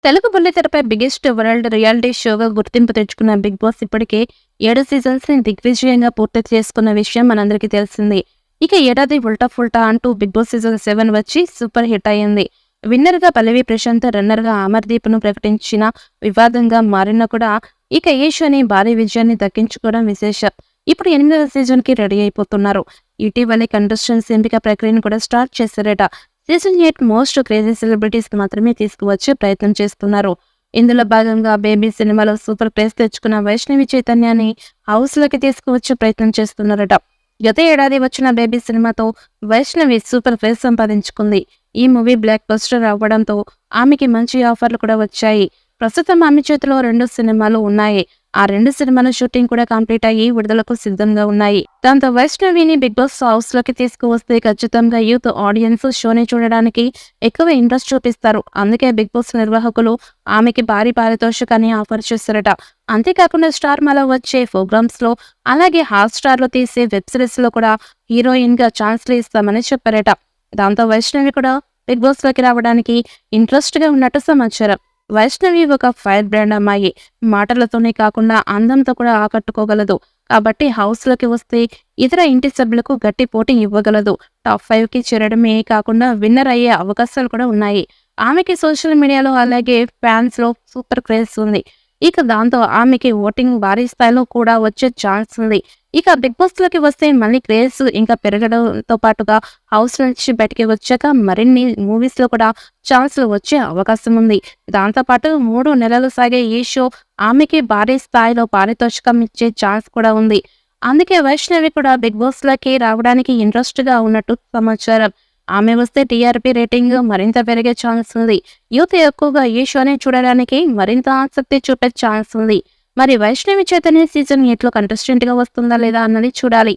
Telugu బుల్లితెరపై biggest world reality షోగా గుర్తింపు తెచ్చుకున్న big boss ఇప్పటికే 7 సీజన్స్ ని దిగ్విజయంగా పూర్తి చేసుకున్న విషయం మనందరికీ తెలిసింది. ఇక ఏడాది ఉల్టా ఫుల్టా అంటూ బిగ్ బాస్ సీజన్ 7 వచ్చి సూపర్ హిట్ అయింది. విన్నర్ గా పల్లవి ప్రశాంత్, రన్నర్ గా అమర్దీప్ ను ప్రకటించిన వివాదంగా మారినా కూడా ఇక ఈ షోని భారీ విజయాన్ని దక్కించుకోవడం విశేషం. ఇప్పుడు 8వ సీజన్ కి రెడీ అయిపోతున్నారు. ఇటీవలే కంటెస్టెంట్స్ ఎంపిక ప్రక్రియను కూడా స్టార్ట్ చేశారట. సీజన్ 8 మోస్ట్ క్రేజీ సెలబ్రిటీస్ మాత్రమే తీసుకువచ్చే ప్రయత్నం చేస్తున్నారు. ఇందులో భాగంగా బేబీ సినిమాలో సూపర్ క్రేజ్ తెచ్చుకున్న వైష్ణవి చైతన్యాన్ని హౌస్ లోకి తీసుకువచ్చే ప్రయత్నం చేస్తున్నారట. గత ఏడాది వచ్చిన బేబీ సినిమాతో వైష్ణవి సూపర్ క్రేజ్ సంపాదించుకుంది. ఈ మూవీ బ్లాక్ బస్టర్ అవ్వడంతో ఆమెకి మంచి ఆఫర్లు కూడా వచ్చాయి. ప్రస్తుతం ఆమె చేతిలో 2 సినిమాలు ఉన్నాయి. ఆ 2 సినిమాల షూటింగ్ కూడా కంప్లీట్ అయ్యి విడుదలకు సిద్ధంగా ఉన్నాయి. దాంతో వైష్ణవిని బిగ్ బాస్ హౌస్ లోకి తీసుకువస్తే ఖచ్చితంగా యూత్ ఆడియన్స్ షోని చూడడానికి ఎక్కువ ఇంట్రెస్ట్ చూపిస్తారు. అందుకే బిగ్ బాస్ నిర్వాహకులు ఆమెకి భారీ పారితోషికాన్ని ఆఫర్ చేశారట. అంతేకాకుండా స్టార్ మాలో వచ్చే ప్రోగ్రామ్స్ లో, అలాగే హాట్ స్టార్ లో తీసే వెబ్ సిరీస్ లో కూడా హీరోయిన్ గా ఛాన్స్లు ఇస్తామని చెప్పారట. దాంతో వైష్ణవి కూడా బిగ్ బాస్ లోకి రావడానికి ఇంట్రెస్ట్ గా ఉన్నట్టు సమాచారం. వైష్ణవి ఒక ఫైర్ బ్రాండ్ అమ్మాయి. మాటలతోనే కాకుండా అందంతో కూడా ఆకట్టుకోగలదు. కాబట్టి హౌస్ లోకి వస్తే ఇతర ఇంటి సభ్యులకు గట్టి పోటీ ఇవ్వగలదు. టాప్ 5 కి చేరడమే కాకుండా విన్నర్ అయ్యే అవకాశాలు కూడా ఉన్నాయి. ఆమెకి సోషల్ మీడియాలో అలాగే ఫ్యాన్స్ లో సూపర్ క్రేజ్ ఉంది. ఇక దాంతో ఆమెకి ఓటింగ్ భారీ స్థాయిలో కూడా వచ్చే ఛాన్స్ ఉంది. ఇక బిగ్ బాస్ లోకి వస్తే మళ్ళీ క్రేజ్ ఇంకా పెరగడంతో పాటుగా హౌస్ నుంచి బయటికి వచ్చాక మరిన్ని మూవీస్ లో కూడా ఛాన్స్లు వచ్చే అవకాశం ఉంది. దాంతో పాటు 3 నెలలు సాగే ఈ షో ఆమెకి భారీ స్థాయిలో పారితోషికం ఇచ్చే ఛాన్స్ కూడా ఉంది. అందుకే వైష్ణవి కూడా బిగ్ బాస్ లోకి రావడానికి ఇంట్రెస్ట్ గా ఉన్నట్టు సమాచారం. ఆమె వస్తే టీఆర్పీ రేటింగ్ మరింత పెరిగే ఛాన్స్ ఉంది. యూత్ ఎక్కువగా ఈ షోని చూడడానికి మరింత ఆసక్తి చూపే ఛాన్స్ ఉంది. మరి వైష్ణవి చైతన్య సీజన్ 8 లో కంటెస్టెంట్ గా వస్తుందా లేదా అన్నది చూడాలి.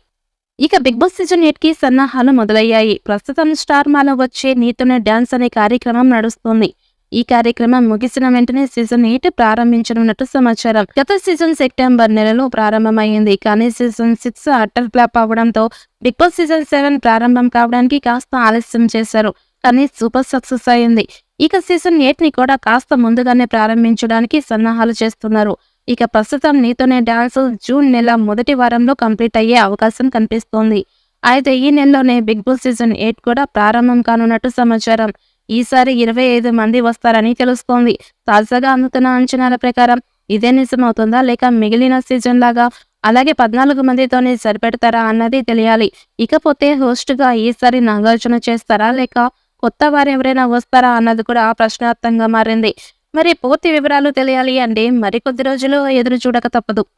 ఇక బిగ్ బాస్ సీజన్ 8 కి సన్నాహాలు మొదలయ్యాయి. ప్రస్తుతం స్టార్ మాలో వచ్చే నీతోనే డాన్స్ అనే కార్యక్రమం నడుస్తుంది. ఈ కార్యక్రమం ముగిసిన వెంటనే సీజన్ 8 ప్రారంభించనున్నట్టు సమాచారం. గత సీజన్ సెప్టెంబర్ నెలలో ప్రారంభమైంది. కానీ సీజన్ 6 అట్టర్ ఫ్లాప్ అవడంతో బిగ్ బాస్ సీజన్ 7 ప్రారంభం కావడానికి కాస్త ఆలస్యం చేశారు. కానీ సూపర్ సక్సెస్ అయింది. ఇక సీజన్ 8 ని కూడా కాస్త ముందుగానే ప్రారంభించడానికి సన్నాహాలు చేస్తున్నారు. ఇక ప్రస్తుతం నీతోనే డాన్స్ జూన్ నెల మొదటి వారంలో కంప్లీట్ అయ్యే అవకాశం కనిపిస్తోంది. అయితే ఈ నెలలోనే బిగ్ బాస్ సీజన్ 8 కూడా ప్రారంభం కానున్నట్టు సమాచారం. ఈసారి 25 మంది వస్తారని తెలుస్తోంది. తాజాగా అందుతున్న అంచనాల ప్రకారం ఇదే నిజమవుతుందా లేక మిగిలిన సీజన్ లాగా అలాగే 14 మందితోనే సరిపెడతారా అన్నది తెలియాలి. ఇకపోతే హోస్ట్ గా ఈసారి నాగార్జున చేస్తారా లేక కొత్త వారు ఎవరైనా వస్తారా అన్నది కూడా ప్రశ్నార్థంగా మారింది. మరి పూర్తి వివరాలు తెలియాలి అంటే మరికొద్ది రోజులు ఎదురు చూడక తప్పదు.